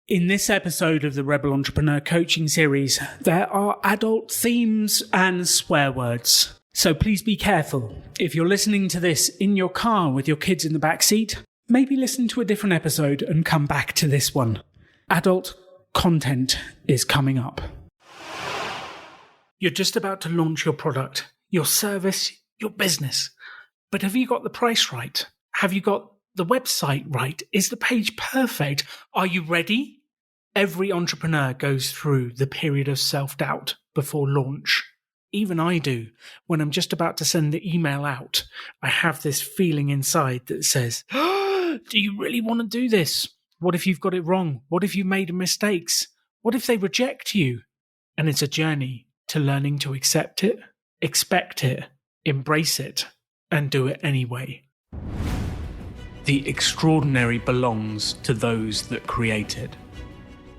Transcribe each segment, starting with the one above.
In this episode of the Rebel Entrepreneur Coaching Series, there are adult themes and swear words. So please be careful. If you're listening to this in your car with your kids in the back seat, maybe listen to a different episode and come back to this one. Adult content is coming up. You're just about to launch your product, your service, your business. But have you got the price right? Have you got the website right? Is the page perfect? Are you ready? Every entrepreneur goes through the period of self-doubt before launch. Even I do. When I'm just about to send the email out, I have this feeling inside that says, do you really want to do this? What if you've got it wrong? What if you've made mistakes? What if they reject you? And it's a journey to learning to accept it, expect it, embrace it, and do it anyway. The extraordinary belongs to those that create it.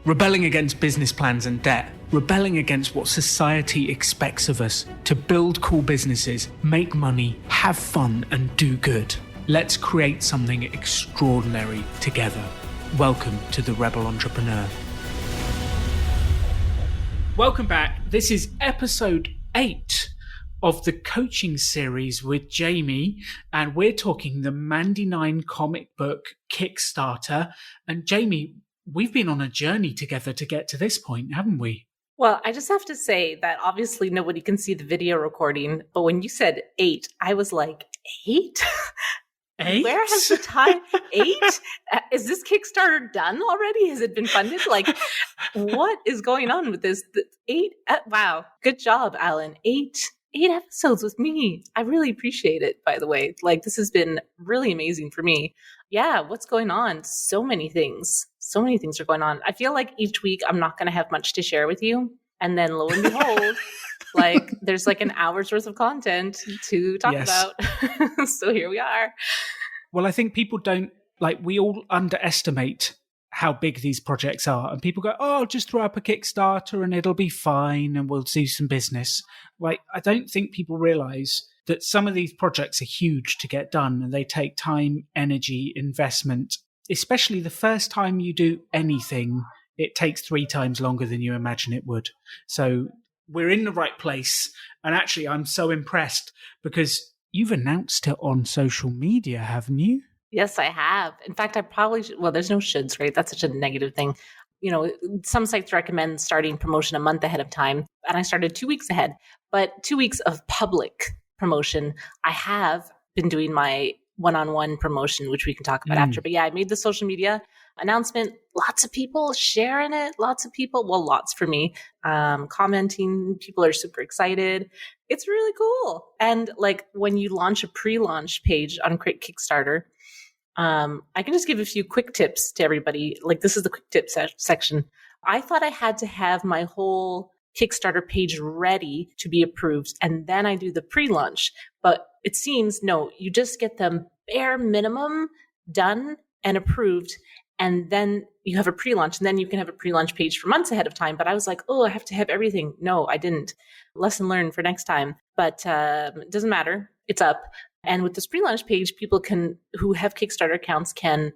Rebelling against business plans and debt, rebelling against what society expects of us to build cool businesses, make money, have fun, and do good. Let's create something extraordinary together. Welcome to the Rebel Entrepreneur. Welcome back. This is episode 8 of the coaching series with Jaymie, and we're talking the Mandy 9 comic book Kickstarter. And Jaymie, we've been on a journey together to get to this point, haven't we? Well, I just have to say that obviously nobody can see the video recording, but when you said 8, I was like, 8? 8? Where has the time? 8? Is this Kickstarter done already? Has it been funded? Like, what is going on with this? 8? Wow. Good job, Alan. 8 episodes with me. I really appreciate it, by the way. Like, this has been really amazing for me. Yeah, what's going on? So many things. So many things are going on. I feel like each week I'm not going to have much to share with you. And then lo and behold, like there's like an hour's worth of content to talk about. So here we are. Well, I think people don't, we all underestimate how big these projects are. And people go, oh, just throw up a Kickstarter and it'll be fine and we'll do some business. I don't think people realize that some of these projects are huge to get done and they take time, energy, investment. Especially the first time you do anything, it takes 3 times longer than you imagine it would. So we're in the right place. And actually, I'm so impressed because you've announced it on social media, haven't you? Yes, I have. In fact, I probably should. Well, there's no shoulds, right? That's such a negative thing. You know, some sites recommend starting promotion a month ahead of time. And I started 2 weeks ahead. But 2 weeks of public promotion, I have been doing my one-on-one promotion, which we can talk about after. But yeah, I made the social media announcement. Lots of people sharing it. Lots of people, well, lots for me, commenting. People are super excited. It's really cool. And like when you launch a pre-launch page on Kickstarter, I can just give a few quick tips to everybody. Like this is the quick tips section. I thought I had to have my whole Kickstarter page ready to be approved, and then I do the pre-launch. But it seems, no, you just get the bare minimum done and approved, and then you have a pre-launch, and then you can have a pre-launch page for months ahead of time. But I was like, oh, I have to have everything. No, I didn't. Lesson learned for next time. But it doesn't matter. It's up. And with this pre-launch page, people who have Kickstarter accounts can,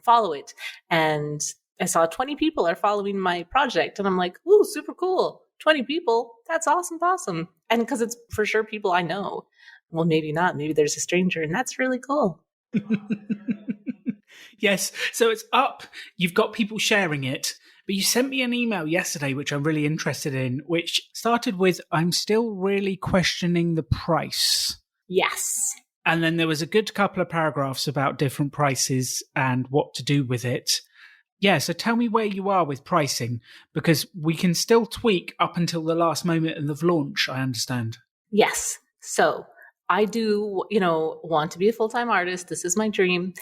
follow it. And I saw 20 people are following my project, and I'm like, ooh, super cool. 20 people. That's awesome. And because it's for sure people I know. Well, maybe not. Maybe there's a stranger, and that's really cool. Yes. So it's up. You've got people sharing it. But you sent me an email yesterday, which I'm really interested in, which started with, I'm still really questioning the price. Yes. And then there was a good couple of paragraphs about different prices and what to do with it. Yeah, so tell me where you are with pricing, because we can still tweak up until the last moment of launch, I understand. Yes. So I do, want to be a full-time artist. This is my dream,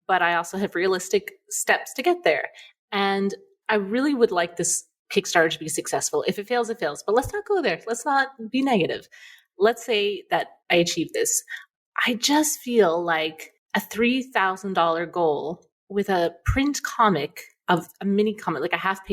but I also have realistic steps to get there. And I really would like this Kickstarter to be successful. If it fails, it fails. But let's not go there. Let's not be negative. Let's say that I achieve this. I just feel like a $3,000 goal with a print comic of a mini comic, like a half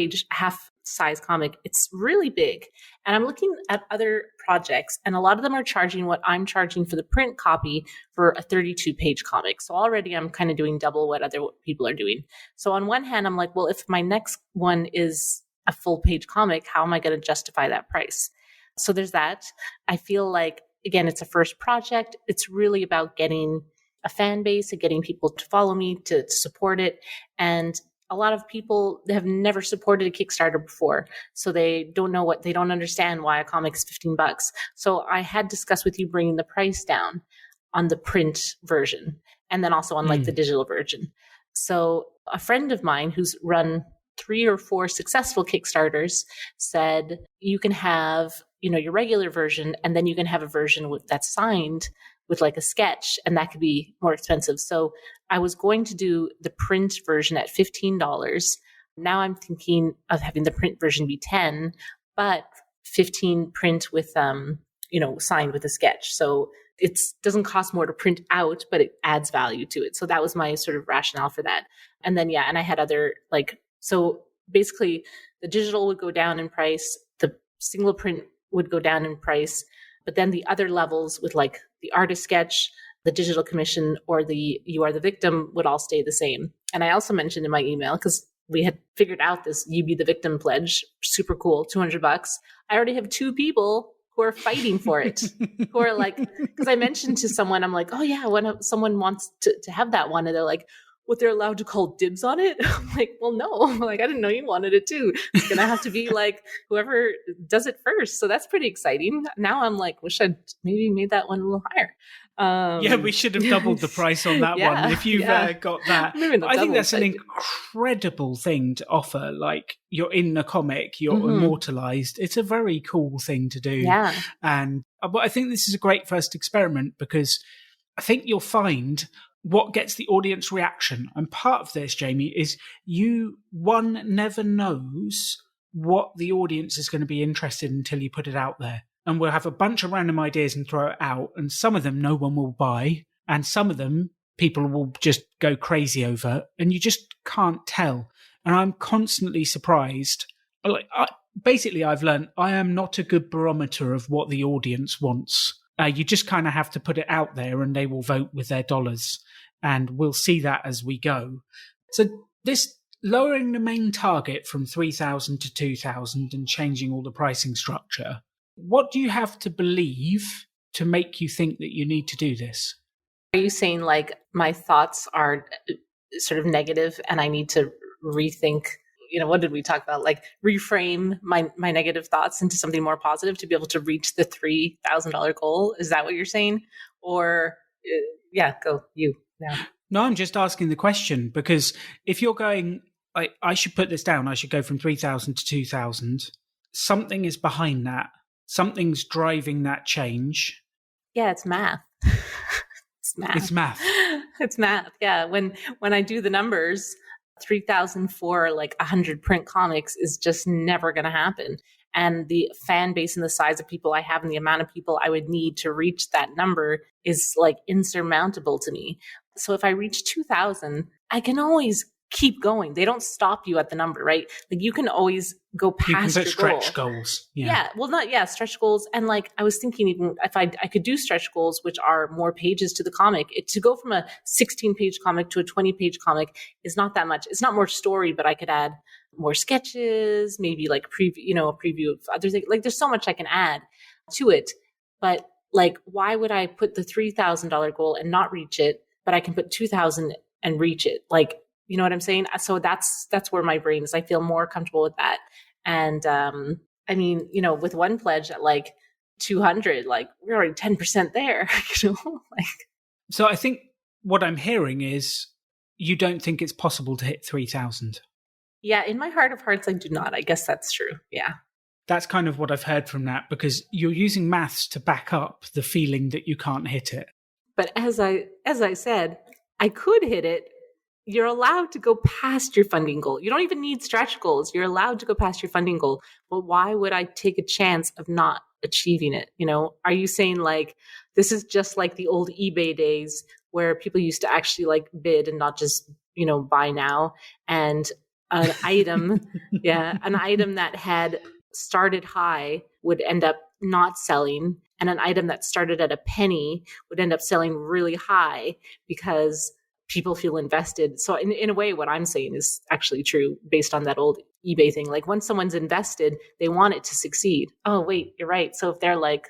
size comic, it's really big. And I'm looking at other projects, and a lot of them are charging what I'm charging for the print copy for a 32-page comic. So already I'm kind of doing double what other people are doing. So on one hand, I'm like, well, if my next one is a full page comic, how am I going to justify that price? So there's that. I feel like, again, it's a first project. It's really about getting a fan base and getting people to follow me, to support it. And a lot of people have never supported a Kickstarter before. So they don't understand why a comic is $15. So I had discussed with you bringing the price down on the print version and then also on like the digital version. So a friend of mine who's run 3 or 4 successful Kickstarters said you can have, your regular version, and then you can have a version that's signed with like a sketch, and that could be more expensive. So I was going to do the print version at $15. Now I'm thinking of having the print version be $10, but 15 print with, signed with a sketch. So it doesn't cost more to print out, but it adds value to it. So that was my sort of rationale for that. And then, and I had other so basically the digital would go down in price, the single print would go down in price, but then the other levels with like the artist sketch, the digital commission, or the You Are the Victim would all stay the same. And I also mentioned in my email, because we had figured out this You Be the Victim pledge, super cool, $200. I already have 2 people who are fighting for it, who are like, because I mentioned to someone, I'm like, oh yeah, when someone wants to have that one, and they're like, what, they're allowed to call dibs on it? I'm like, well, no. I'm like, I didn't know you wanted it too. It's going to have to be like whoever does it first. So that's pretty exciting. Now I'm like, wish I'd maybe made that one a little higher. We should have doubled the price on that one if you've got that. I think that's an incredible thing to offer. Like, you're in the comic, you're immortalized. It's a very cool thing to do. Yeah. And I think this is a great first experiment, because I think you'll find what gets the audience reaction. And part of this, Jaymie, is one never knows what the audience is going to be interested in until you put it out there. And we'll have a bunch of random ideas and throw it out. And some of them no one will buy. And some of them people will just go crazy over. And you just can't tell. And I'm constantly surprised. I've learned I am not a good barometer of what the audience wants. You just kind of have to put it out there and they will vote with their dollars. And we'll see that as we go. So this lowering the main target from 3,000 to 2,000 and changing all the pricing structure, what do you have to believe to make you think that you need to do this? Are you saying like my thoughts are sort of negative and I need to rethink, what did we talk about? Like reframe my negative thoughts into something more positive to be able to reach the $3,000 goal? Is that what you're saying? Or go you. Yeah. No, I'm just asking the question, because if you're going, I should put this down, I should go from 3,000 to 2,000, something is behind that. Something's driving that change. Yeah, it's math. It's math. It's math. It's math. Yeah. When I do the numbers, 3,000 for like 100 print comics is just never going to happen. And the fan base and the size of people I have and the amount of people I would need to reach that number is like insurmountable to me. So if I reach 2,000, I can always keep going. They don't stop you at the number, right? Like you can always go past your stretch goals. Yeah. Well, stretch goals. And like, I was thinking even if I could do stretch goals, which are more pages to the comic, to go from a 16-page comic to a 20-page comic is not that much. It's not more story, but I could add more sketches, maybe like a preview of other things. Like there's so much I can add to it. But like, why would I put the $3,000 goal and not reach it, but I can put 2,000 and reach it? Like, you know what I'm saying? So that's where my brain is. I feel more comfortable with that. And I mean, with one pledge at like 200, like we're already 10% there. So I think what I'm hearing is you don't think it's possible to hit 3,000. Yeah, in my heart of hearts, I do not. I guess that's true. Yeah. That's kind of what I've heard from that, because you're using maths to back up the feeling that you can't hit it. But as I said, I could hit it. You're allowed to go past your funding goal. You don't even need stretch goals. You're allowed to go past your funding goal. But why would I take a chance of not achieving it? Are you saying like this is just like the old eBay days where people used to actually like bid and not just, buy now? And an item, an item that had started high would end up not selling, and an item that started at a penny would end up selling really high because people feel invested. So in a way, what I'm saying is actually true based on that old eBay thing. Like once someone's invested, they want it to succeed. Oh, wait, you're right. So if they're like,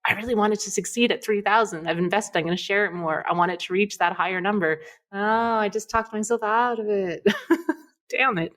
I really want it to succeed at 3,000. I've invested. I'm going to share it more. I want it to reach that higher number. Oh, I just talked myself out of it. Damn it.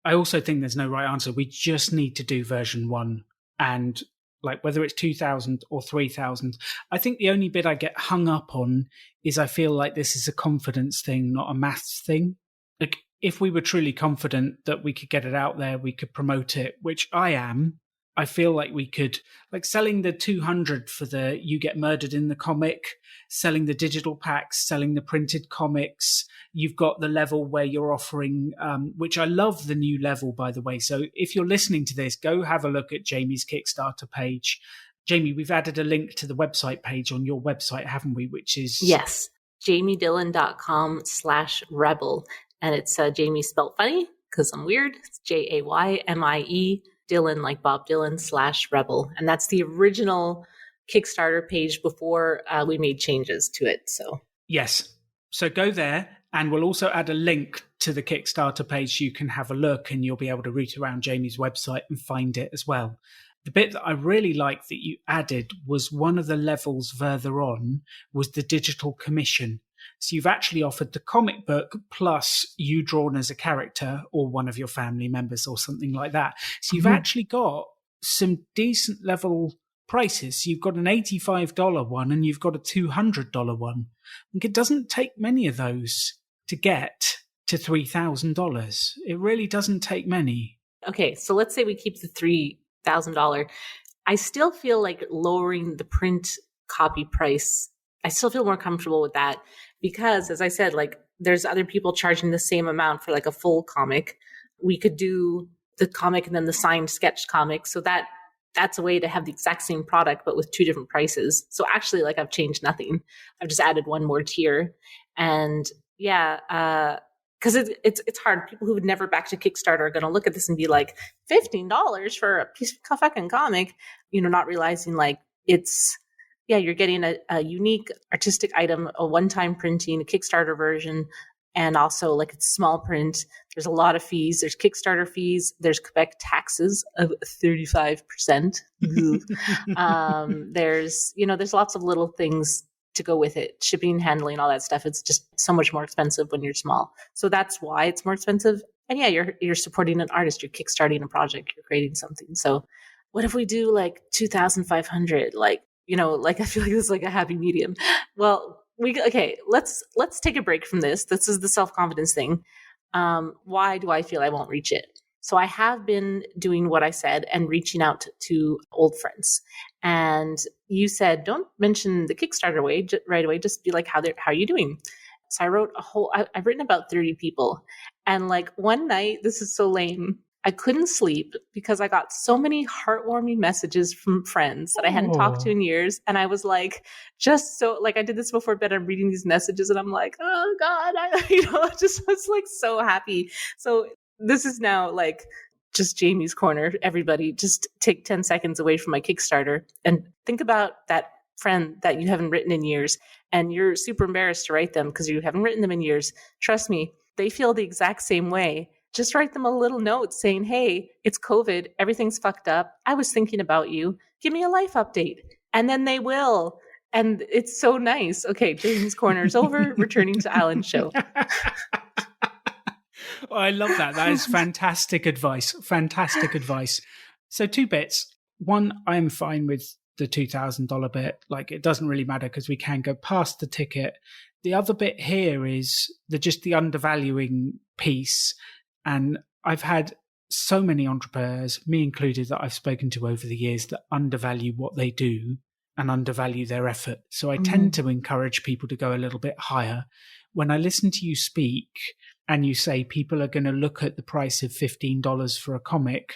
I also think there's no right answer. We just need to do version 1. And like whether it's 2,000 or 3,000, I think the only bit I get hung up on is I feel like this is a confidence thing, not a maths thing. Like if we were truly confident that we could get it out there, we could promote it, which I am. I feel like we could, like selling the 200 for the You Get Murdered in the comic, selling the digital packs, selling the printed comics. You've got the level where you're offering, which I love the new level, by the way. So if you're listening to this, go have a look at Jaymie's Kickstarter page. Jaymie, we've added a link to the website page on your website, haven't we? Which is... Yes, jaymiedillon.com/rebel. And it's Jaymie spelled funny because I'm weird. It's Jaymie Dylan, like Bob Dylan /rebel. And that's the original Kickstarter page before we made changes to it. So yes. So go there, and we'll also add a link to the Kickstarter page so you can have a look, and you'll be able to root around Jaymie's website and find it as well. The bit that I really liked that you added was one of the levels further on was the digital commission. So you've actually offered the comic book plus you drawn as a character or one of your family members or something like that. So you've actually got some decent level prices. You've got an $85 one and you've got a $200 one. Like it doesn't take many of those to get to $3,000. It really doesn't take many. Okay, so let's say we keep the $3,000. I still feel like lowering the print copy price. I still feel more comfortable with that because, as I said, like there's other people charging the same amount for like a full comic. We could do the comic and then the signed sketch comic. So that's a way to have the exact same product, but with 2 different prices. So actually, like I've changed nothing. I've just added one more tier. And because it's hard. People who would never back to Kickstarter are going to look at this and be like, $15 for a piece of fucking comic, not realizing like you're getting a unique artistic item, a one-time printing, a Kickstarter version, and also like it's small print. There's a lot of fees. There's Kickstarter fees. There's Quebec taxes of 35%. There's lots of little things to go with it. Shipping, handling, all that stuff. It's just so much more expensive when you're small. So that's why it's more expensive. And yeah, you're supporting an artist. You're kickstarting a project. You're creating something. So what if we do like 2,500? Like I feel like this is like a happy medium. Well, let's take a break from this. This is the self-confidence thing. Why do I feel I won't reach it? So I have been doing what I said and reaching out to old friends. And you said, don't mention the Kickstarter right away. Just be like, how are you doing? So I wrote I've written about 30 people. And like one night, this is so lame. I couldn't sleep because I got so many heartwarming messages from friends that I hadn't talked to in years. And I was like, just so like I did this before bed. I'm reading these messages and I'm like, oh God, I just was like so happy. So this is now like just Jaymie's corner. Everybody just take 10 seconds away from my Kickstarter and think about that friend that you haven't written in years and you're super embarrassed to write them because you haven't written them in years. Trust me, they feel the exact same way. Just write them a little note saying, hey, it's COVID. Everything's fucked up. I was thinking about you. Give me a life update. And then they will. And it's so nice. Okay, Jaymie's corner is over. Returning to Alan's show. Oh, I love that. That is fantastic advice. Fantastic advice. So 2 bits. One, I'm fine with the $2,000 bit. Like it doesn't really matter because we can go past the ticket. The other bit here is the undervaluing piece. And I've had so many entrepreneurs, me included, that I've spoken to over the years that undervalue what they do and undervalue their effort. So I tend to encourage people to go a little bit higher. When I listen to you speak and you say people are going to look at the price of $15 for a comic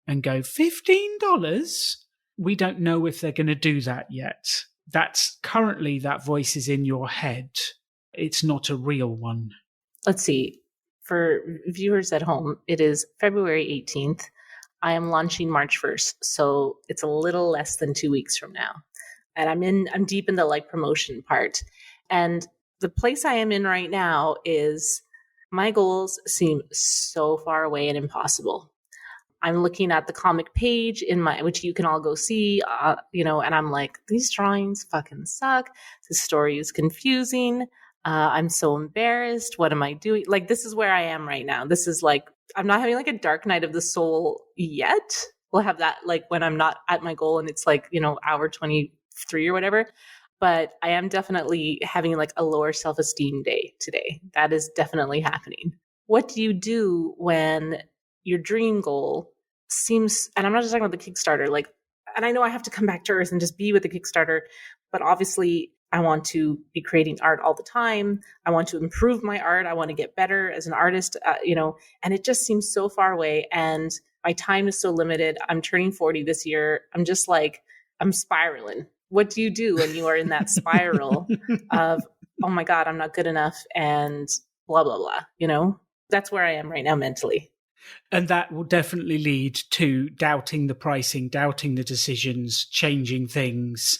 and go, $15? We don't know if they're going to do that yet. That's currently that voice is in your head. It's not a real one. Let's see. For viewers at home, it is February 18th. I am launching March 1st, so it's a little less than 2 weeks from now. And I'm deep in the like promotion part. And the place I am in right now is my goals seem so far away and impossible. I'm looking at the comic page which you can all go see, and I'm like, these drawings fucking suck. This story is confusing. I'm so embarrassed. What am I doing? Like, this is where I am right now. This is like, I'm not having like a dark night of the soul yet. We'll have that like when I'm not at my goal and it's like, hour 23 or whatever. But I am definitely having like a lower self-esteem day today. That is definitely happening. What do you do when your dream goal seems, and I'm not just talking about the Kickstarter, like, and I know I have to come back to earth and just be with the Kickstarter, but obviously I want to be creating art all the time. I want to improve my art. I want to get better as an artist, and it just seems so far away. And my time is so limited. I'm turning 40 this year. I'm just like, I'm spiraling. What do you do when you are in that spiral of, oh my God, I'm not good enough and blah, blah, blah, That's where I am right now mentally. And that will definitely lead to doubting the pricing, doubting the decisions, changing things.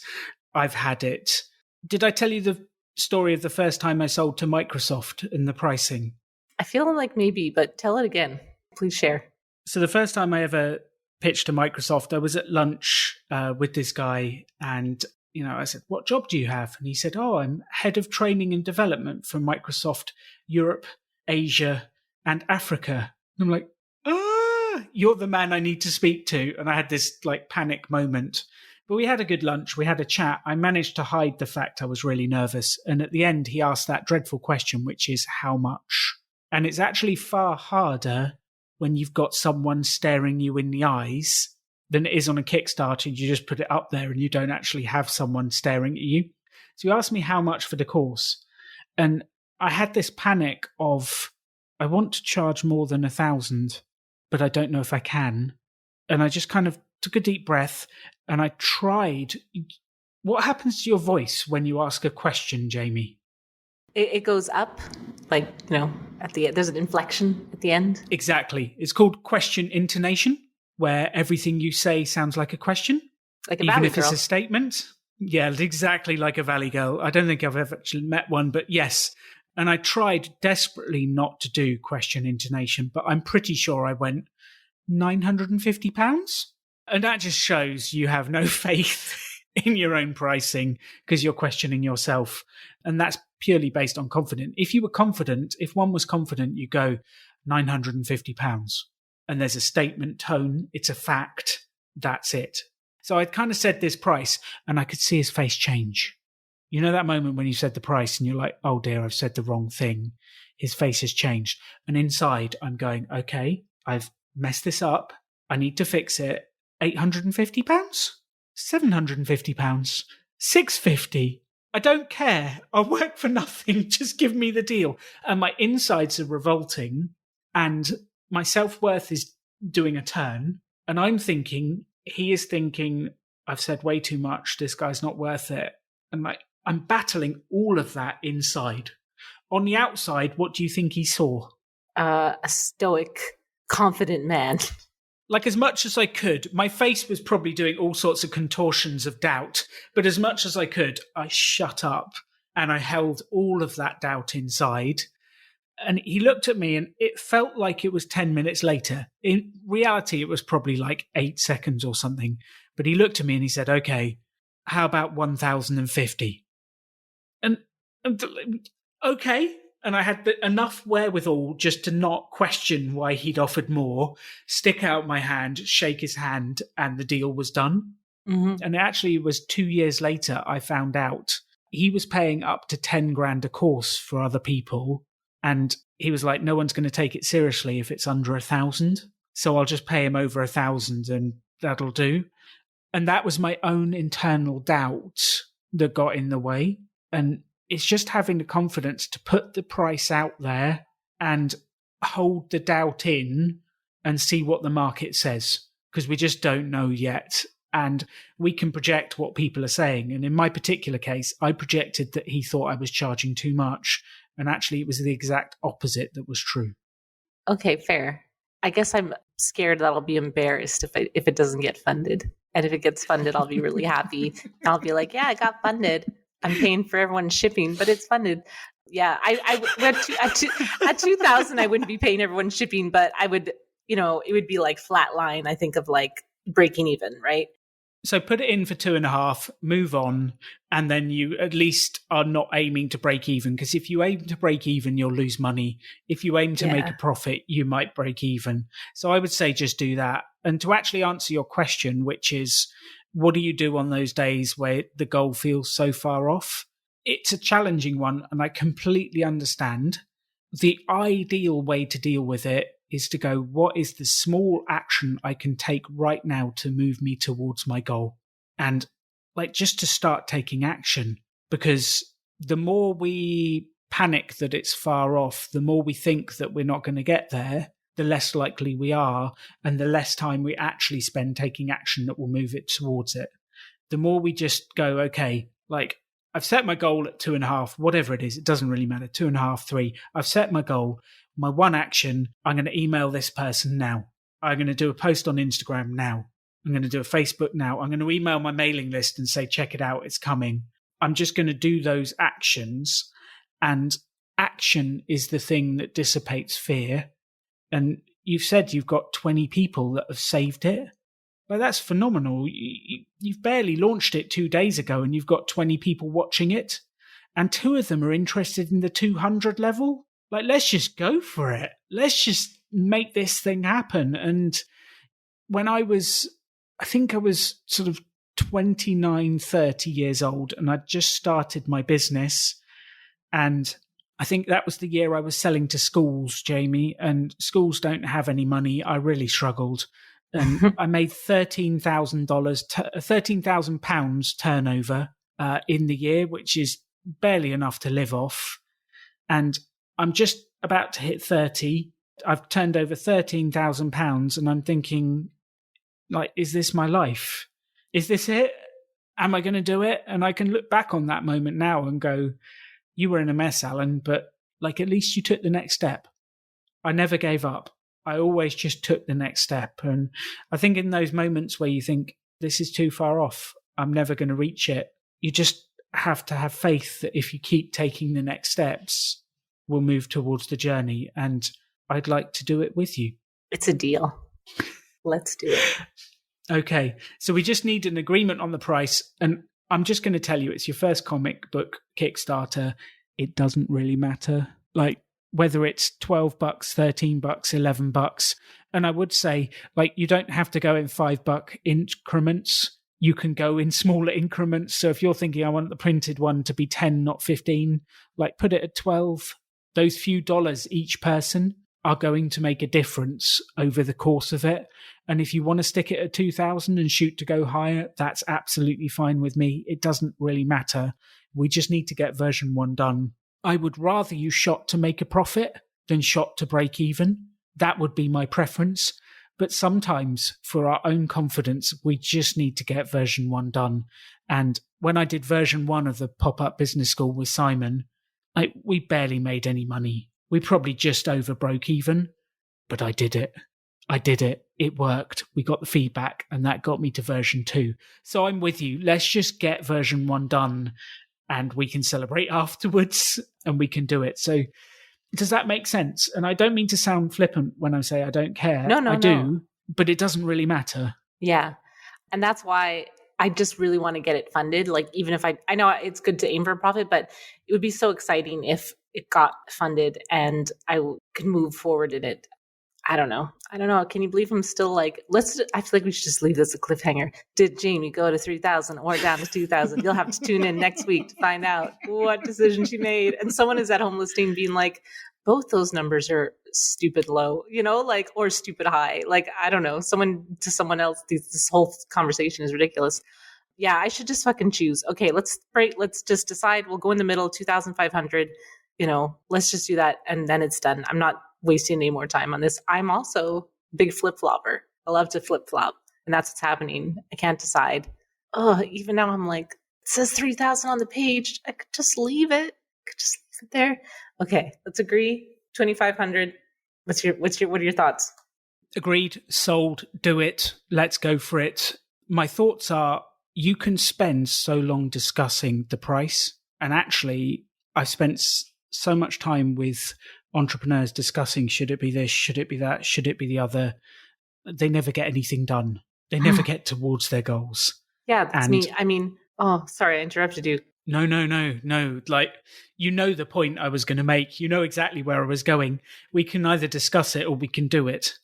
I've had it. Did I tell you the story of the first time I sold to Microsoft and the pricing? I feel like maybe, but tell it again. Please share. So the first time I ever pitched to Microsoft, I was at lunch with this guy and, I said, what job do you have? And he said, I'm head of training and development for Microsoft Europe, Asia, and Africa. And I'm like, you're the man I need to speak to. And I had this like panic moment. But we had a good lunch. We had a chat. I managed to hide the fact I was really nervous. And at the end, he asked that dreadful question, which is how much? And it's actually far harder when you've got someone staring you in the eyes than it is on a Kickstarter. You just put it up there and you don't actually have someone staring at you. So he asked me how much for the course. And I had this panic of, I want to charge more than 1,000, but I don't know if I can. And I just kind of took a deep breath and I tried. What happens to your voice when you ask a question, Jaymie? It goes up, like, at the end. There's an inflection at the end. Exactly. It's called question intonation, where everything you say sounds like a question. Like a even Valley if Girl. It's a statement. Yeah, exactly like a Valley Girl. I don't think I've ever actually met one, but yes. And I tried desperately not to do question intonation, but I'm pretty sure I went £950. And that just shows you have no faith in your own pricing because you're questioning yourself. And that's purely based on confidence. If you were confident, if one was confident, you go £950. And there's a statement tone. It's a fact. That's it. So I'd kind of said this price and I could see his face change. You know that moment when you said the price and you're like, oh dear, I've said the wrong thing. His face has changed. And inside I'm going, okay, I've messed this up. I need to fix it. £850? £750? £650? I don't care. I'll work for nothing. Just give me the deal. And my insides are revolting and my self-worth is doing a turn. And I'm thinking, he is thinking, I've said way too much. This guy's not worth it. And I'm battling all of that inside. On the outside, what do you think he saw? A stoic, confident man. Like as much as I could, my face was probably doing all sorts of contortions of doubt, but as much as I could, I shut up and I held all of that doubt inside. And he looked at me and it felt like it was 10 minutes later. In reality, it was probably like 8 seconds or something. But he looked at me and he said, okay, how about 1,050? And okay. And I had enough wherewithal just to not question why he'd offered more, stick out my hand, shake his hand, and the deal was done. Mm-hmm. And it actually was 2 years later I found out he was paying up to 10 grand a course for other people. And he was like, no one's going to take it seriously if it's under 1,000. So I'll just pay him over 1,000 and that'll do. And that was my own internal doubt that got in the way. And it's just having the confidence to put the price out there and hold the doubt in and see what the market says, because we just don't know yet. And we can project what people are saying. And in my particular case, I projected that he thought I was charging too much. And actually, it was the exact opposite that was true. Okay, fair. I guess I'm scared that I'll be embarrassed if it doesn't get funded. And if it gets funded, I'll be really happy. And I'll be like, yeah, it got funded. I'm paying for everyone's shipping, but it's funded. Yeah, at 2000, I wouldn't be paying everyone's shipping, but I would, it would be like flat line. I think of like breaking even, right? So put it in for 2.5, move on, and then you at least are not aiming to break even. Because if you aim to break even, you'll lose money. If you aim to make a profit, you might break even. So I would say just do that. And to actually answer your question, which is, what do you do on those days where the goal feels so far off? It's a challenging one, and I completely understand. The ideal way to deal with it is to go, what is the small action I can take right now to move me towards my goal? And like just to start taking action, because the more we panic that it's far off, the more we think that we're not going to get there, the less likely we are, and the less time we actually spend taking action that will move it towards it. The more we just go, okay, like I've set my goal at 2.5, whatever it is, it doesn't really matter, 2.5, 3. I've set my goal. My one action, I'm going to email this person now. I'm going to do a post on Instagram now. I'm going to do a Facebook now. I'm going to email my mailing list and say, check it out, it's coming. I'm just going to do those actions. And action is the thing that dissipates fear. And you've said you've got 20 people that have saved it. Well, that's phenomenal. You've barely launched it 2 days ago and you've got 20 people watching it. And 2 of them are interested in the 200 level. Like, let's just go for it. Let's just make this thing happen. And when I think I was sort of 29, 30 years old, and I'd just started my business. And I think that was the year I was selling to schools, Jaymie, and schools don't have any money. I really struggled. And I made £13,000 turnover in the year, which is barely enough to live off. And I'm just about to hit 30. I've turned over £13,000 and I'm thinking, like, is this my life? Is this it? Am I going to do it? And I can look back on that moment now and go, you were in a mess, Alan, but like, at least you took the next step. I never gave up. I always just took the next step. And I think in those moments where you think this is too far off, I'm never going to reach it, you just have to have faith that if you keep taking the next steps, we'll move towards the journey. And I'd like to do it with you. It's a deal. Let's do it. Okay. So we just need an agreement on the price. And I'm just going to tell you, it's your first comic book Kickstarter. It doesn't really matter. Like, whether it's $12, $13, $11. And I would say, like, you don't have to go in $5 increments. You can go in smaller increments. So if you're thinking, I want the printed one to be 10, not 15, like, put it at 12. Those few dollars each person are going to make a difference over the course of it. And if you want to stick it at 2,000 and shoot to go higher, that's absolutely fine with me. It doesn't really matter. We just need to get version 1 done. I would rather you shot to make a profit than shot to break even. That would be my preference. But sometimes for our own confidence, we just need to get version 1 done. And when I did version 1 of the pop-up business school with Simon, we barely made any money. We probably just over broke even, but I did it. It worked. We got the feedback and that got me to version 2. So I'm with you. Let's just get version 1 done and we can celebrate afterwards and we can do it. So does that make sense? And I don't mean to sound flippant when I say I don't care. No, I do, but it doesn't really matter. Yeah. And that's why I just really want to get it funded. Like, even if I know it's good to aim for a profit, but it would be so exciting if it got funded and I could move forward in it. I don't know. Can you believe I'm still like, I feel like we should just leave this a cliffhanger. Did Jaymie go to 3,000 or down to 2,000? You'll have to tune in next week to find out what decision she made. And someone is at home listening being like, both those numbers are stupid low, like, or stupid high. Like, I don't know, to someone else, this whole conversation is ridiculous. Yeah, I should just fucking choose. Okay, let's just decide. We'll go in the middle, 2,500, let's just do that. And then it's done. I'm not wasting any more time on this. I'm also a big flip-flopper. I love to flip-flop. And that's what's happening. I can't decide. Oh, even now I'm like, it says 3,000 on the page. I could just leave it. There. Okay, let's agree. 2,500. What are your thoughts? Agreed, sold, do it, let's go for it. My thoughts are you can spend so long discussing the price. And actually, I've spent so much time with entrepreneurs discussing should it be this, should it be that, should it be the other. They never get anything done. They never get towards their goals. Yeah, that's me. I mean, oh, sorry, I interrupted you. No. Like, you know the point I was going to make. You know exactly where I was going. We can either discuss it or we can do it.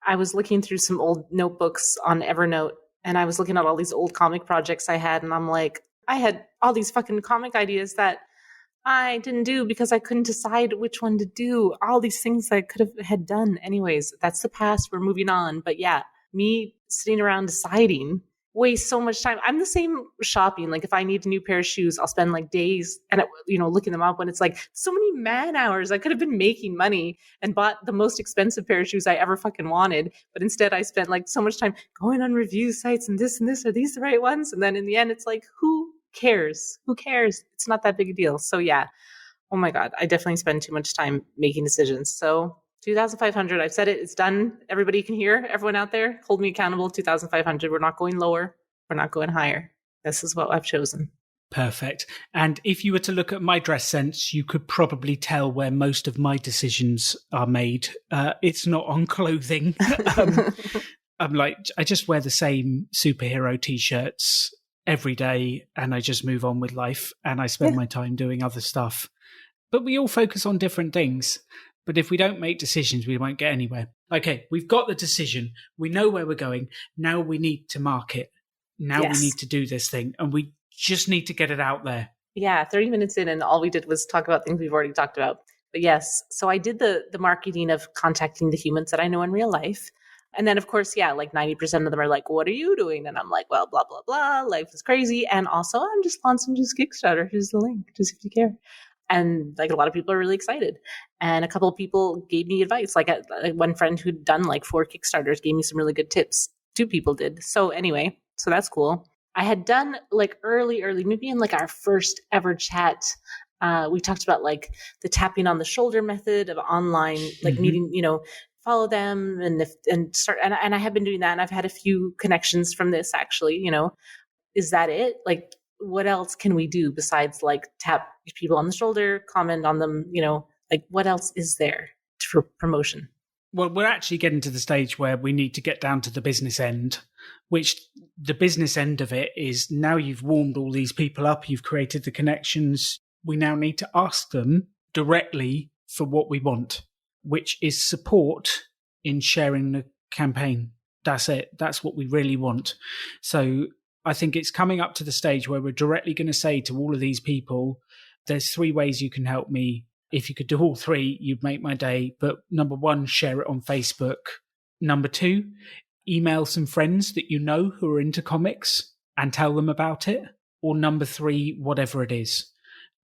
I was looking through some old notebooks on Evernote, and I was looking at all these old comic projects I had, and I'm like, I had all these fucking comic ideas that I didn't do because I couldn't decide which one to do. All these things I could have had done. Anyways, that's the past. We're moving on. But yeah, me sitting around deciding waste so much time. I'm the same shopping. Like if I need a new pair of shoes, I'll spend like days and looking them up when it's like so many man hours. I could have been making money and bought the most expensive pair of shoes I ever fucking wanted. But instead I spent like so much time going on review sites and this, are these the right ones? And then in the end, it's like, who cares? Who cares? It's not that big a deal. So yeah. Oh my God. I definitely spend too much time making decisions. So 2,500. I've said it. It's done. Everybody can hear. Everyone out there, hold me accountable. 2,500. We're not going lower. We're not going higher. This is what I've chosen. Perfect. And if you were to look at my dress sense, you could probably tell where most of my decisions are made. It's not on clothing. I just wear the same superhero t-shirts every day and I just move on with life and I spend my time doing other stuff. But we all focus on different things. But if we don't make decisions, we won't get anywhere. Okay, we've got the decision. We know where we're going. Now we need to market. Now we need to do this thing. And we just need to get it out there. Yeah, 30 minutes in and all we did was talk about things we've already talked about. But yes, so I did the marketing of contacting the humans that I know in real life. And then, of course, like 90% of them are like, what are you doing? And I'm like, well, blah, blah, blah. Life is crazy. And also, I'm just launching this Kickstarter. Here's the link, just if you care. And like a lot of people are really excited. And a couple of people gave me advice. Like one friend who'd done like 4 Kickstarters gave me some really good tips. 2 people did. So anyway, so that's cool. I had done like early, maybe in like our first ever chat, we talked about like the tapping on the shoulder method of online, like meeting, follow them and start. And I have been doing that. And I've had a few connections from this actually, is that it? Like, what else can we do besides like tap people on the shoulder, comment on them, like what else is there for promotion? Well, we're actually getting to the stage where we need to get down to the business end, which the business end of it is now you've warmed all these people up, you've created the connections. We now need to ask them directly for what we want, which is support in sharing the campaign. That's it. That's what we really want. So I think it's coming up to the stage where we're directly going to say to all of these people, there's 3 ways you can help me. If you could do all 3, you'd make my day. But number 1, share it on Facebook. Number 2, email some friends that you know who are into comics and tell them about it. Or number 3, whatever it is.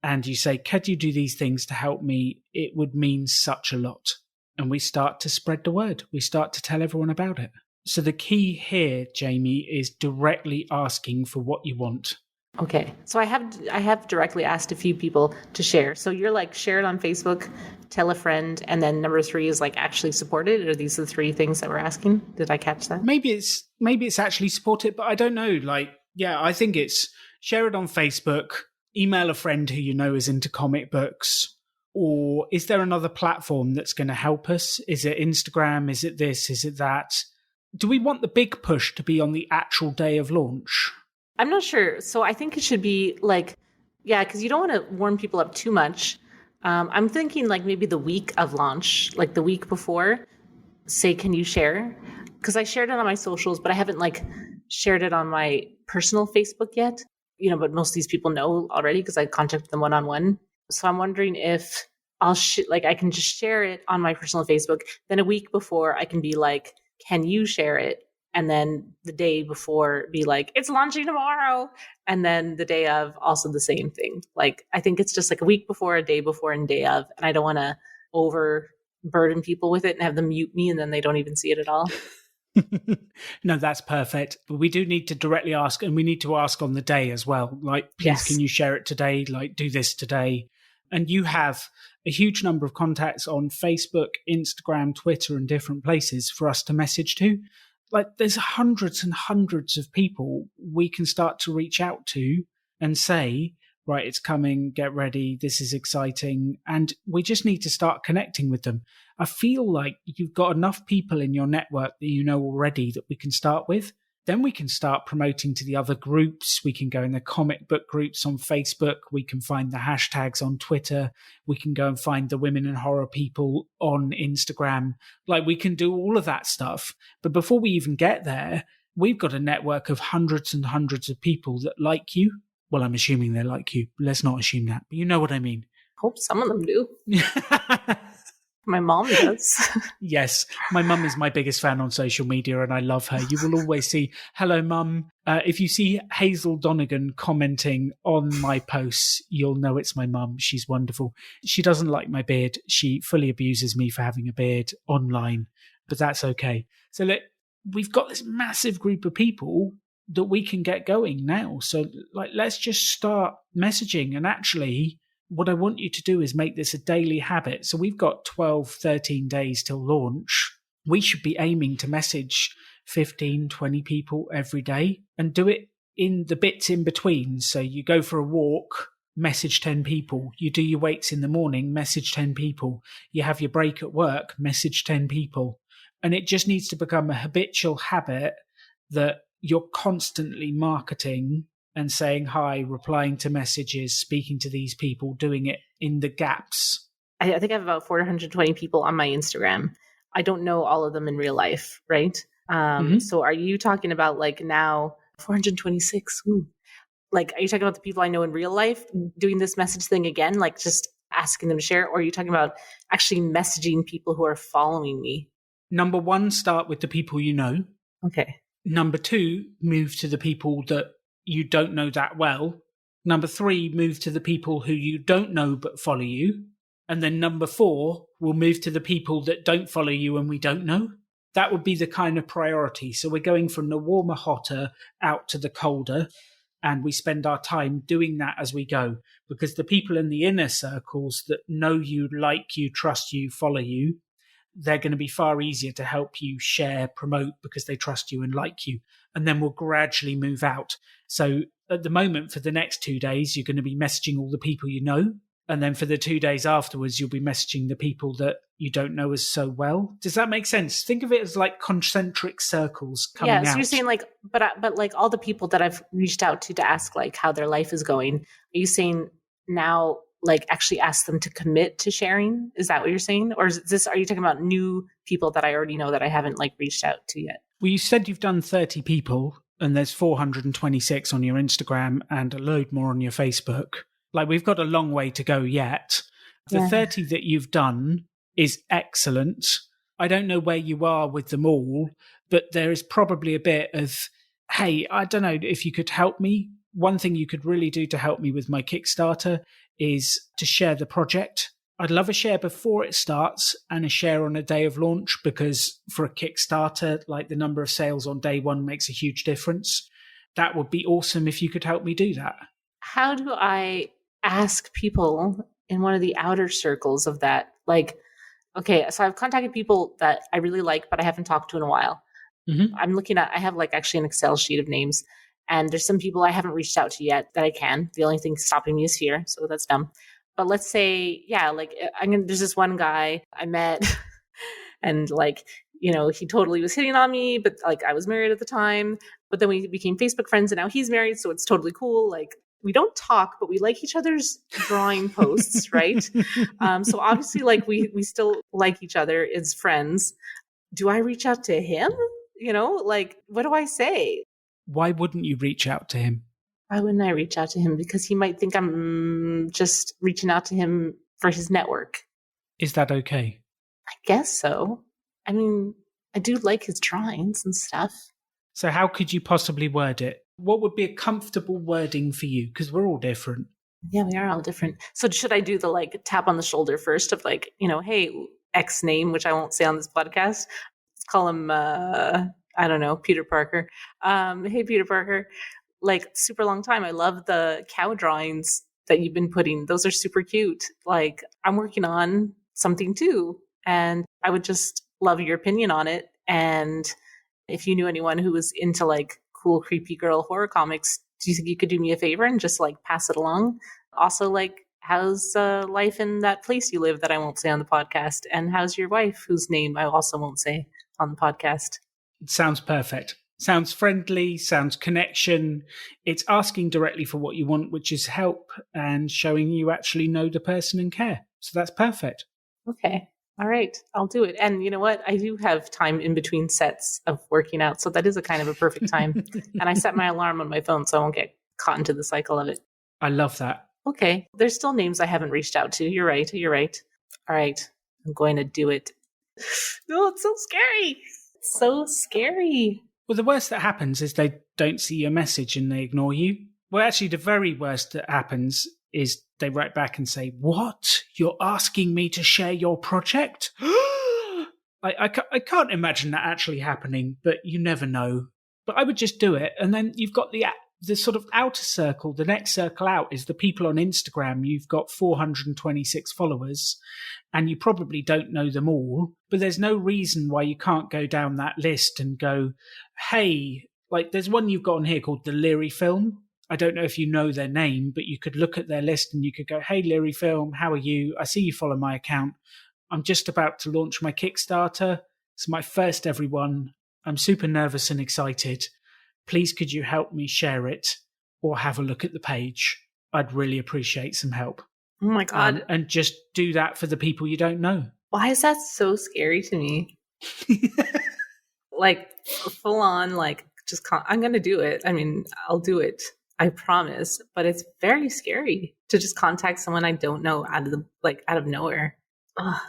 And you say, could you do these things to help me? It would mean such a lot. And we start to spread the word. We start to tell everyone about it. So the key here, Jaymie, is directly asking for what you want. Okay. So I have directly asked a few people to share. So you're like, share it on Facebook, tell a friend, and then number 3 is like actually support it. Are these the 3 things that we're asking? Did I catch that? Maybe it's actually support it, but I don't know. Like, yeah, I think it's share it on Facebook, email a friend who you know is into comic books, or is there another platform that's going to help us? Is it Instagram? Is it this? Is it that? Do we want the big push to be on the actual day of launch? I'm not sure. So I think it should be like, because you don't want to warm people up too much. I'm thinking like maybe the week of launch, like the week before, say, can you share? Because I shared it on my socials, but I haven't like shared it on my personal Facebook yet. But most of these people know already because I contacted them one-on-one. So I'm wondering if I can just share it on my personal Facebook. Then a week before I can be like, can you share it? And then the day before be like, it's launching tomorrow. And then the day of also the same thing. Like, I think it's just like a week before, a day before, and day of. And I don't want to overburden people with it and have them mute me and then they don't even see it at all. No, that's perfect. But we do need to directly ask, and we need to ask on the day as well. Like, please, Can you share it today? Like, do this today. and you have a huge number of contacts on Facebook, Instagram, Twitter, and different places for us to message to. Like, there's hundreds and hundreds of people we can start to reach out to and say, right, it's coming, get ready, this is exciting. And we just need to start connecting with them. I feel like you've got enough people in your network that you know already that we can start with. Then we can start promoting to the other groups. We can go in the comic book groups on Facebook. We can find the hashtags on Twitter. We can go and find the women in horror people on Instagram. Like, we can do all of that stuff. But before we even get there, we've got a network of hundreds and hundreds of people that like you. Well, I'm assuming they like you. Let's not assume that. But you know what I mean. Hope some of them do. My mom does. Yes, my mum is my biggest fan on social media and I love her. You will always see, hello, mum. If you see Hazel Donegan commenting on my posts, you'll know it's my mum. She's wonderful. She doesn't like my beard. She fully abuses me for having a beard online, but that's okay. So look, we've got this massive group of people that we can get going now. So let's just start messaging. And actually, what I want you to do is make this a daily habit. So we've got 12, 13 days till launch. We should be aiming to message 15, 20 people every day and do it in the bits in between. So you go for a walk, message 10 people. You do your weights in the morning, message 10 people. You have your break at work, message 10 people. And it just needs to become a habitual habit that you're constantly marketing and saying hi, replying to messages, speaking to these people, doing it in the gaps. I think I have about 420 people on my Instagram. I don't know all of them in real life, right? So are you talking about like now 426? Ooh. Like, are you talking about the people I know in real life doing this message thing again, like just asking them to share? Or are you talking about actually messaging people who are following me? Number one, start with the people you know. Okay. Number two, move to the people that you don't know that well. Number three, move to the people who you don't know but follow you. And then number four, we'll move to the people that don't follow you and we don't know. That would be the kind of priority. So we're going from the warmer, hotter out to the colder. And we spend our time doing that as we go. Because the people in the inner circles that know you, like you, trust you, follow you, they're going to be far easier to help you share, promote, because they trust you and like you. And then we'll gradually move out. So at the moment, for the next 2 days, you're going to be messaging all the people you know. And then for the 2 days afterwards, you'll be messaging the people that you don't know as so well. Does that make sense? Think of it as like concentric circles coming out. Yeah, so you're saying like, but like all the people that I've reached out to ask like how their life is going, are you saying now like actually ask them to commit to sharing? Is that what you're saying? Or are you talking about new people that I already know that I haven't like reached out to yet? Well, you said you've done 30 people and there's 426 on your Instagram and a load more on your Facebook. Like, we've got a long way to go yet. The 30 that you've done is excellent. I don't know where you are with them all, but there is probably a bit of, hey, I don't know if you could help me. One thing you could really do to help me with my Kickstarter is to share the project. I'd love a share before it starts and a share on a day of launch, because for a Kickstarter, like, the number of sales on day one makes a huge difference. That would be awesome if you could help me do that. How do I ask people in one of the outer circles of that? Like, okay, so I've contacted people that I really like, but I haven't talked to in a while. I have like actually an Excel sheet of names, and there's some people I haven't reached out to yet that I can. The only thing stopping me is fear, so that's dumb. But let's say, there's this one guy I met and like, you know, he totally was hitting on me, but like I was married at the time, but then we became Facebook friends and now he's married. So it's totally cool. Like, we don't talk, but we like each other's drawing posts, right? So obviously like we still like each other as friends. Do I reach out to him? You know, like, what do I say? Why wouldn't you reach out to him? Why wouldn't I reach out to him? Because he might think I'm just reaching out to him for his network. Is that okay? I guess so. I mean, I do like his drawings and stuff. So how could you possibly word it? What would be a comfortable wording for you? Because we're all different. Yeah, we are all different. So should I do the like tap on the shoulder first of like, you know, hey, X name, which I won't say on this podcast. Let's call him, I don't know, Peter Parker. Hey, Peter Parker. Like, super long time. I love the cow drawings. that you've been putting. Those are super cute. Like, I'm working on something too, and I would just love your opinion on it. And if you knew anyone who was into like cool, creepy girl horror comics, do you think you could do me a favor and just like pass it along? Also, like, how's life in that place you live that I won't say on the podcast? And how's your wife, whose name I also won't say on the podcast? It sounds perfect. Sounds friendly, sounds connection. It's asking directly for what you want, which is help and showing you actually know the person and care. So that's perfect. Okay. All right. I'll do it. And you know what? I do have time in between sets of working out. So that is a kind of a perfect time. And I set my alarm on my phone so I won't get caught into the cycle of it. I love that. Okay. There's still names I haven't reached out to. You're right. You're right. All right. I'm going to do it. No, it's so scary. It's so scary. Well, the worst that happens is they don't see your message and they ignore you. Well, actually, the very worst that happens is they write back and say, "What? You're asking me to share your project?" I can't imagine that actually happening, but you never know. But I would just do it. And then you've got the sort of outer circle. The next circle out is the people on Instagram. You've got 426 followers and you probably don't know them all, but there's no reason why you can't go down that list and go, hey, like there's one you've got on here called the Leary Film. I don't know if you know their name, but you could look at their list and you could go, hey, Leary Film, how are you? I see you follow my account. I'm just about to launch my Kickstarter. It's my first ever one. I'm super nervous and excited. Please, could you help me share it or have a look at the page? I'd really appreciate some help. Oh my God. And just do that for the people you don't know. Why is that so scary to me? Like, full on, like, I'm going to do it. I mean, I'll do it. I promise. But it's very scary to just contact someone I don't know out of nowhere. Ugh.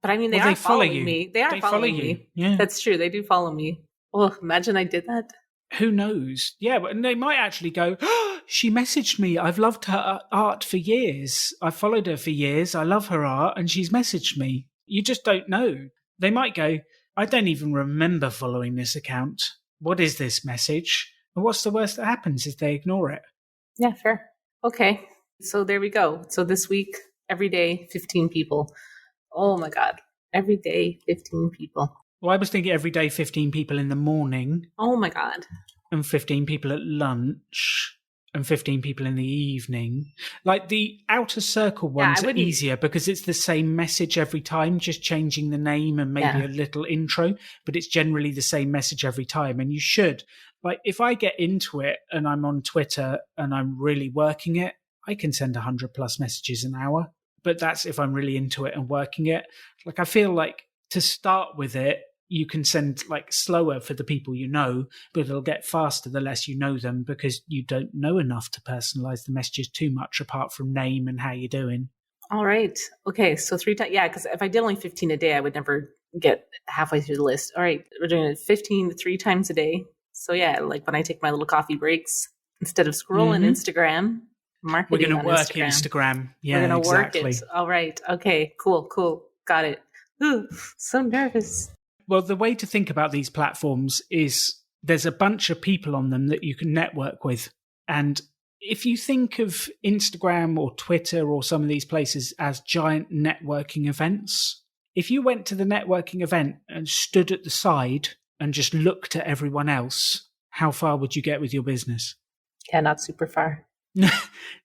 But I mean, they are following me. They are following me. Yeah. That's true. They do follow me. Oh, imagine I did that. Who knows? Yeah, but they might actually go, oh, she messaged me. I've loved her art for years. I've followed her for years. I love her art and she's messaged me. You just don't know. They might go, I don't even remember following this account. What is this message? And what's the worst that happens is they ignore it. Yeah, fair. Okay. So there we go. So this week, every day, 15 people. Oh my God. Every day, 15 people. Well, I was thinking every day 15 people in the morning. Oh my God. And 15 people at lunch. And 15 people in the evening. Like the outer circle ones are easier because it's the same message every time, just changing the name and maybe a little intro. But it's generally the same message every time. And you should, like, if I get into it and I'm on Twitter and I'm really working it, I can send 100+ messages an hour. But that's if I'm really into it and working it. Like, I feel like to start with it, you can send like slower for the people you know, but it'll get faster the less you know them because you don't know enough to personalize the messages too much apart from name and how you're doing. All right. Okay. So 3 times. Yeah. Because if I did only 15 a day, I would never get halfway through the list. All right. We're doing it 15 3 times a day. So yeah, like when I take my little coffee breaks, instead of scrolling Instagram, marketing. We're going to work Instagram. Yeah, we're going to exactly. work it. All right. Okay. Cool. Got it. Ooh, so nervous. Well, the way to think about these platforms is there's a bunch of people on them that you can network with. And if you think of Instagram or Twitter or some of these places as giant networking events, if you went to the networking event and stood at the side and just looked at everyone else, how far would you get with your business? Yeah, not super far.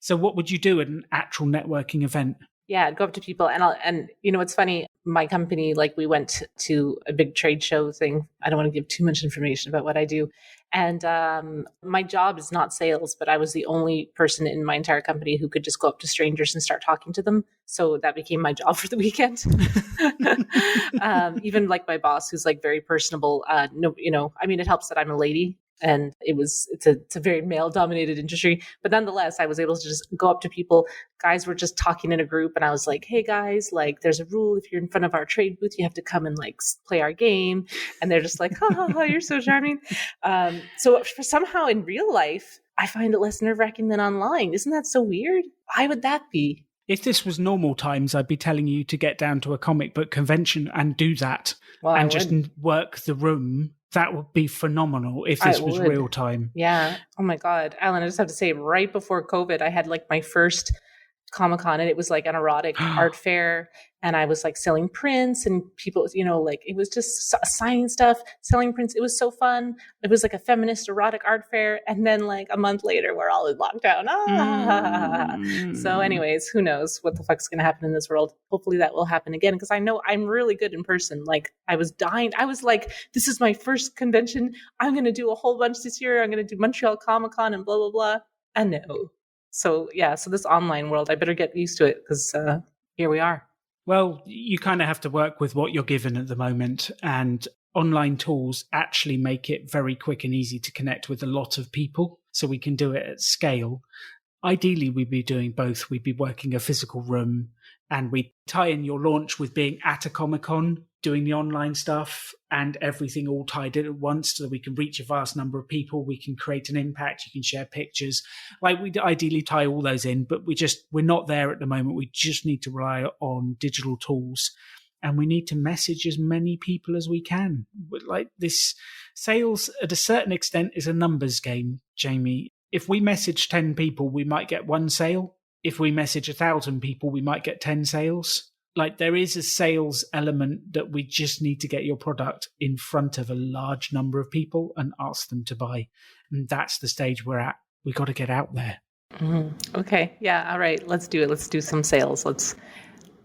So what would you do at an actual networking event? Yeah, I'd go up to people and you know, it's funny. My company, like we went to a big trade show thing. I don't want to give too much information about what I do. And my job is not sales, but I was the only person in my entire company who could just go up to strangers and start talking to them. So that became my job for the weekend. Even like my boss, who's like very personable. No, you know, I mean, it helps that I'm a lady. And it's a very male dominated industry, but nonetheless, I was able to just go up to people. Guys were just talking in a group and I was like, hey guys, like there's a rule. If you're in front of our trade booth, you have to come and like play our game. And they're just like, ha, you're so charming. So for somehow in real life, I find it less nerve wracking than online. Isn't that so weird? Why would that be? If this was normal times, I'd be telling you to get down to a comic book convention and do that and just work the room. That would be phenomenal if this was real time. Yeah. Oh my God. Alan, I just have to say, right before COVID, I had like my first Comic-Con, and it was like an erotic art fair, and I was like selling prints, and people, like it was just signing stuff, selling prints. It was so fun. It was like a feminist erotic art fair, and then like a month later we're all in lockdown. So anyways, who knows what the fuck's gonna happen in this world. Hopefully that will happen again, because I know I'm really good in person. Like I was dying. I was like, this is my first convention. I'm gonna do a whole bunch this year. I'm gonna do Montreal Comic-Con and blah blah blah. And no. So so this online world, I better get used to it, because here we are. Well, you kind of have to work with what you're given at the moment, and online tools actually make it very quick and easy to connect with a lot of people, so we can do it at scale. Ideally, we'd be doing both. We'd be working a physical room, and we tie in your launch with being at a Comic-Con, doing the online stuff, and everything all tied in at once, so we can reach a vast number of people. We can create an impact. You can share pictures. Like, we'd ideally tie all those in, but we're not there at the moment. We just need to rely on digital tools, and we need to message as many people as we can. Like, this sales, at a certain extent, is a numbers game, Jaymie. If we message 10 people, we might get one sale. If we message 1,000 people, we might get 10 sales. Like, there is a sales element that we just need to get your product in front of a large number of people and ask them to buy. And that's the stage we're at. We got to get out there. Okay. Yeah. All right. Let's do it. Let's do some sales. Let's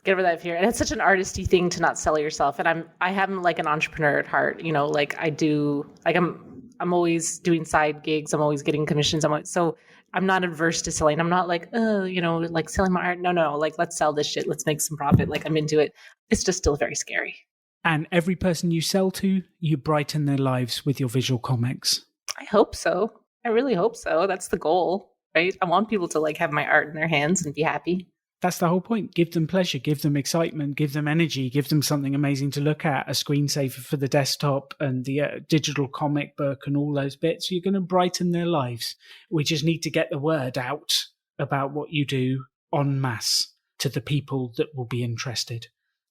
get over that fear. And it's such an artisty thing to not sell yourself. And I am like an entrepreneur at heart, like I do, like I'm always doing side gigs. I'm always getting commissions. So I'm not averse to selling. I'm not like, like selling my art. No. Like, let's sell this shit. Let's make some profit. Like, I'm into it. It's just still very scary. And every person you sell to, you brighten their lives with your visual comics. I hope so. I really hope so. That's the goal, right? I want people to like have my art in their hands and be happy. That's the whole point. Give them pleasure, give them excitement, give them energy, give them something amazing to look at, a screensaver for the desktop and the digital comic book and all those bits. You're going to brighten their lives. We just need to get the word out about what you do en masse to the people that will be interested.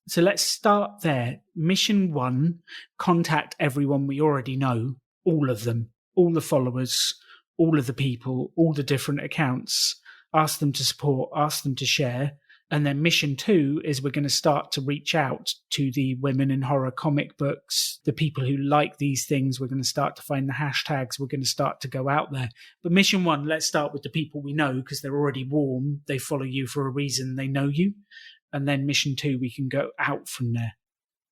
So let's start there. Mission 1, contact everyone we already know, all of them, all the followers, all of the people, all the different accounts. Ask them to support, ask them to share. And then mission 2 is we're going to start to reach out to the women in horror comic books, the people who like these things. We're going to start to find the hashtags. We're going to start to go out there. But mission 1, let's start with the people we know, because they're already warm. They follow you for a reason. They know you. And then mission 2, we can go out from there.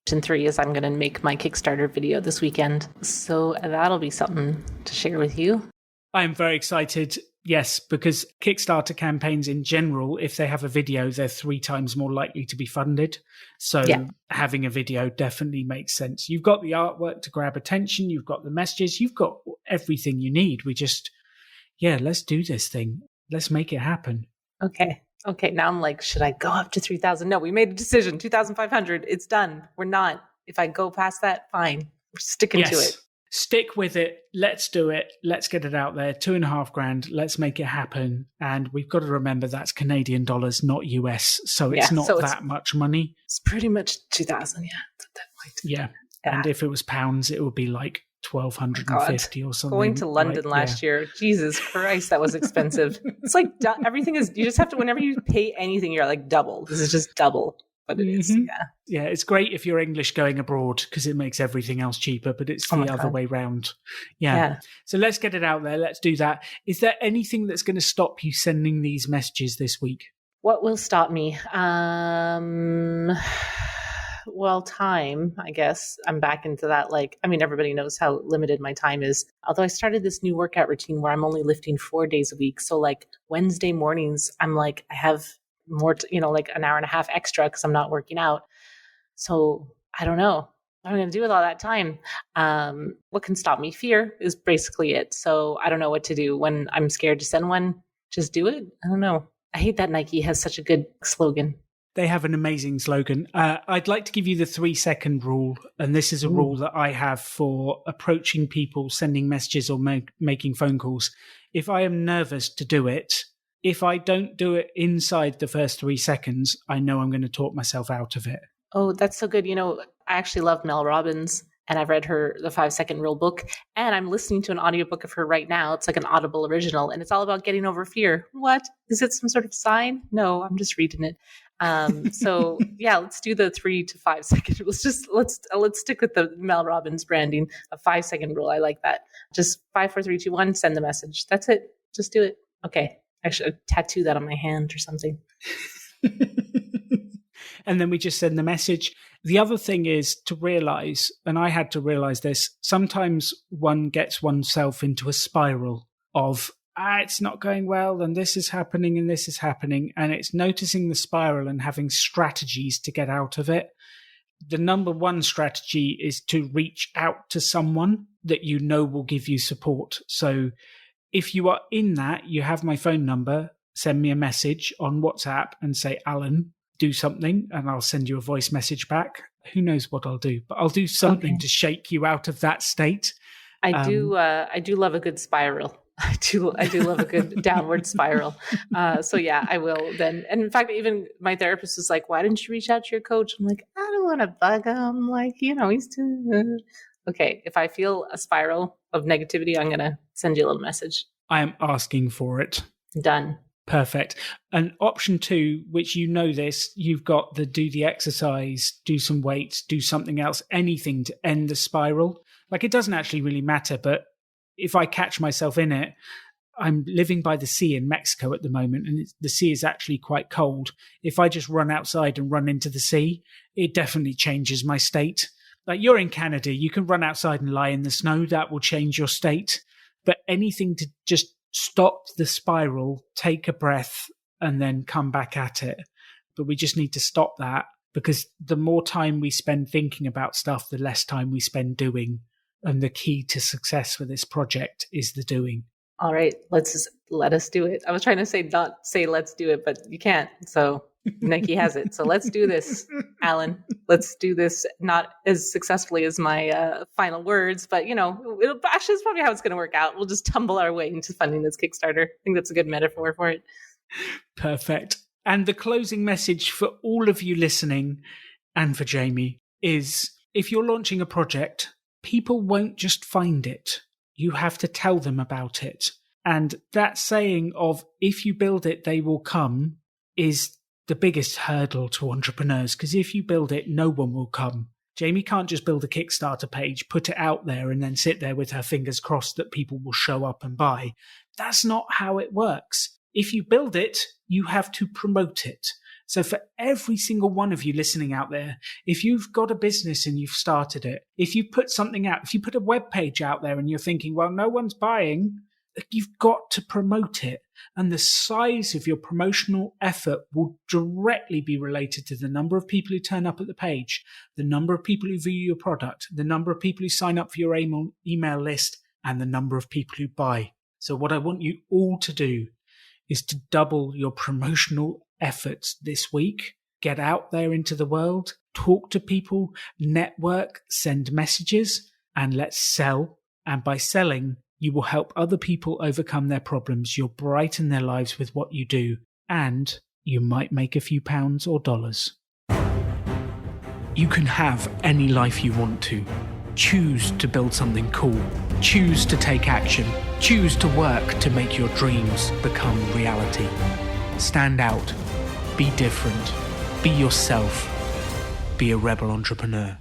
Mission 3 is I'm going to make my Kickstarter video this weekend. So that'll be something to share with you. I'm very excited. Yes, because Kickstarter campaigns in general, if they have a video, they're 3 times more likely to be funded. So having a video definitely makes sense. You've got the artwork to grab attention. You've got the messages. You've got everything you need. We just, let's do this thing. Let's make it happen. Okay. Now I'm like, should I go up to 3,000? No, we made a decision. 2,500. It's done. We're not. If I go past that, fine. We're sticking to it. Stick with it. Let's do it. Let's get it out there. $2,500. Let's make it happen. And we've got to remember that's Canadian dollars, not US. So it's not that much money. It's pretty much 2,000. Yeah. And if it was pounds, it would be like 1,250 or something. Going to London last year. Jesus Christ, that was expensive. It's like everything is, you just have to, whenever you pay anything, you're like double. This is just double. But it is, yeah, it's great if you're English going abroad because it makes everything else cheaper, but it's the other way round. Yeah. So let's get it out there. Let's do that. Is there anything that's going to stop you sending these messages this week? What will stop me? Well, time, I guess. I'm back into that. Everybody knows how limited my time is. Although I started this new workout routine where I'm only lifting 4 days a week. So Wednesday mornings, I'm I have more, an hour and a half extra because I'm not working out. So I don't know what I'm going to do with all that time. What can stop me? Fear is basically it. So I don't know what to do when I'm scared to send one. Just do it. I don't know. I hate that Nike has such a good slogan. They have an amazing slogan. I'd like to give you the 3-second rule. And this is a rule that I have for approaching people, sending messages or making phone calls. If I am nervous to do it, if I don't do it inside the first 3 seconds, I know I'm going to talk myself out of it. Oh, that's so good. I actually love Mel Robbins. And I've read the 5-Second Rule book, and I'm listening to an audiobook of her right now. It's like an Audible original, and it's all about getting over fear. What? Is it some sort of sign? No, I'm just reading it. So yeah, let's do the 3 to 5 second. Let's stick with the Mel Robbins branding, a 5-second rule. I like that. Just 5, 4, 3, 2, 1, send the message. That's it. Just do it. Okay. I should tattoo that on my hand or something. And then we just send the message. The other thing is to realize, and I had to realize this, sometimes one gets oneself into a spiral of, it's not going well, and this is happening, and this is happening. And it's noticing the spiral and having strategies to get out of it. The number one strategy is to reach out to someone that you know will give you support. So if you are in that, you have my phone number, send me a message on WhatsApp and say, Alan, do something, and I'll send you a voice message back. Who knows what I'll do, but I'll do something to shake you out of that state. I do love a good spiral. I do love a good downward spiral. So yeah, I will then. And in fact, even my therapist was like, why didn't you reach out to your coach? I'm like, I don't want to bug him. Like, he's too... Okay, if I feel a spiral of negativity, I'm going to send you a little message. I am asking for it. Done. Perfect. And option 2, which you've got do the exercise, do some weights, do something else, anything to end the spiral. Like, it doesn't actually really matter, but if I catch myself in it, I'm living by the sea in Mexico at the moment, and the sea is actually quite cold. If I just run outside and run into the sea, it definitely changes my state. Like, you're in Canada, you can run outside and lie in the snow. That will change your state. But anything to just stop the spiral, take a breath, and then come back at it. But we just need to stop that, because the more time we spend thinking about stuff, the less time we spend doing. And the key to success for this project is the doing. All right, let us do it. I was trying to say not say let's do it, but you can't. So Nike has it. So let's do this, Alan. Let's do this. Not as successfully as my final words, but it's probably how it's going to work out. We'll just tumble our way into funding this Kickstarter. I think that's a good metaphor for it. Perfect. And the closing message for all of you listening, and for Jaymie, is if you're launching a project, people won't just find it. You have to tell them about it. And that saying of, if you build it, they will come, is the biggest hurdle to entrepreneurs, because if you build it, no one will come. Jaymie can't just build a Kickstarter page, put it out there, and then sit there with her fingers crossed that people will show up and buy. That's not how it works. If you build it, you have to promote it. So for every single one of you listening out there, if you've got a business and you've started it, if you put something out, if you put a web page out there and you're thinking, well, no one's buying, you've got to promote it. And the size of your promotional effort will directly be related to the number of people who turn up at the page, the number of people who view your product, the number of people who sign up for your email list, and the number of people who buy. So what I want you all to do is to double your promotional efforts this week. Get out there into the world, talk to people, network, send messages, and let's sell. And by selling, you will help other people overcome their problems. You'll brighten their lives with what you do, and you might make a few pounds or dollars. You can have any life you want to. Choose to build something cool. Choose to take action. Choose to work to make your dreams become reality. Stand out. Be different. Be yourself. Be a rebel entrepreneur.